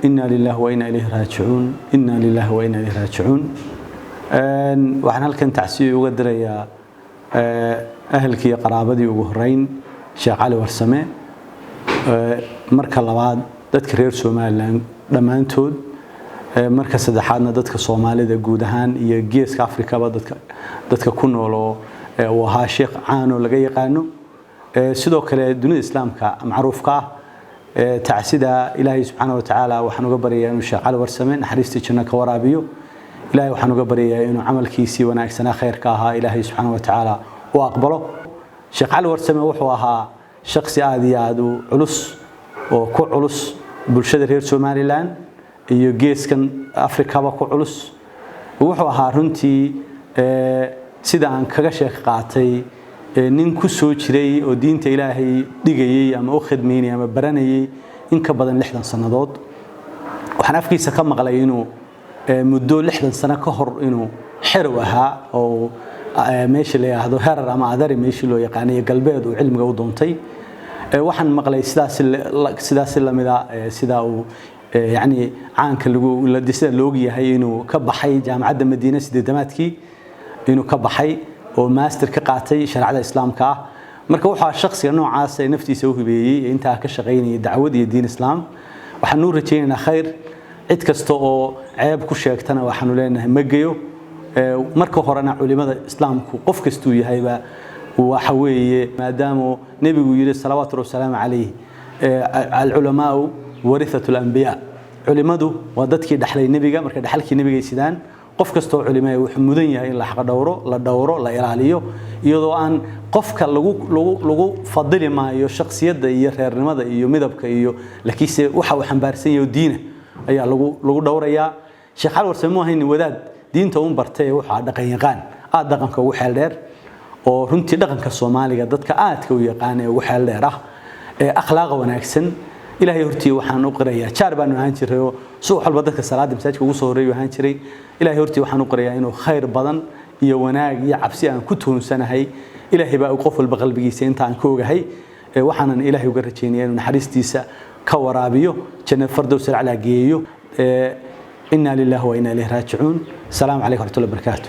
إنا لله وإنا إليه راجعون إنا لله وإنا إليه راجعون وحنا هلكن تعسي وقدر يا أهلك يا قرابتي وجهرين شيخ علي ورسمة مركز لبعض دتك رير سومالان لما أنتود مركز سدحنا دتك الصومالي ده جودهان يجيس كأفريقيا دتك كونه لو وها شيخ عانو لقي قانو سدوك الدنيا الإسلام كمعروف تعسيدا إلهي سبحانه وتعالى وحنو قبري إنه شيخ علي ورسمة نحرستي كنا كورابيو إلهي وحنو قبري إنه عمل كيسي وناكسنا خير كاها إلهي سبحانه وتعالى وأقبله شيخ علي ورسمة وحوها شخص عادي علوس وكو علوس بالشدة رير سوماليلان يجيس كان أفريقيا وكو علوس وحوها رنتي سيدا عن كغشيخ قاعتي nin ku soo jiray oo diinta Ilaahay dhigayay ama u khidmeeyay ama baranayay in ka badan 60 sanadood waxaan afkiisa ka maqlay inuu muddo 60 sano ka hor inuu xirw ahaa oo meeshii la yiraahdo herar ama adari meeshii loo yaqaanay galbeed oo cilmiga u doontay waxaan maqlay sidaas lamida sida uu yani caanka la disay looga yahay inuu ka baxay jaamacadda Madiina sideedamaadkii inuu ka baxay oo master ka qaatay shariicada islaamka marka waxa shakhsiga noocaas ay naftiisa u hibeeyay inta ka shaqeynay dacwad iyo diin islaam waxaan u rajaynaynaa khayr cid kasta oo ceeb ku sheegtana waxaan u leenahay magayo marka horena culimada islaamku qof kastu yahayba waxa weeye maadaama nabigu yiri salawaatu rasuulallahi alayhi al ulama warithatul anbiya culimadu waa dadkii dhaxlay nabiga marka dhaxalkii nabiga sidaan qof kastoo culimay wuxuu mudan yahay in la xaq dhowro la ilaaliyo iyadoo aan qofka lagu fadili maayo shakhsiyada iyo reernimada iyo midabka iyo laakiinse waxa uu xambaarsan yahay diin ayaa lagu dhowrayaa sheekh Al Warsamo hayn wadaad diinta uu bartay waxa dhaqan yaqaan dhaqanka ugu xeel dheer oo runtii dhaqanka Soomaaliga dadka aadka u yaqaan ee ugu xeel dheer akhlaaq wanaagsan إلهي هرتي وحنو قرية شارب أنه هانشريه سوء حل بدك الصلاة مساجك وصور ريو هانشري إلهي هرتي وحنو قرية إنه خير بدن يوناج يعبسي أن كتون سنة هاي إلهي بقى قفل بقلبي سنت عن كوجا هاي وحنا إلهي وقرتيني إنه حريص تيسا كورابيو كان فردوس على جيو إنا لله وإنا إليه راجعون السلام عليكم ورحمة الله وبركاته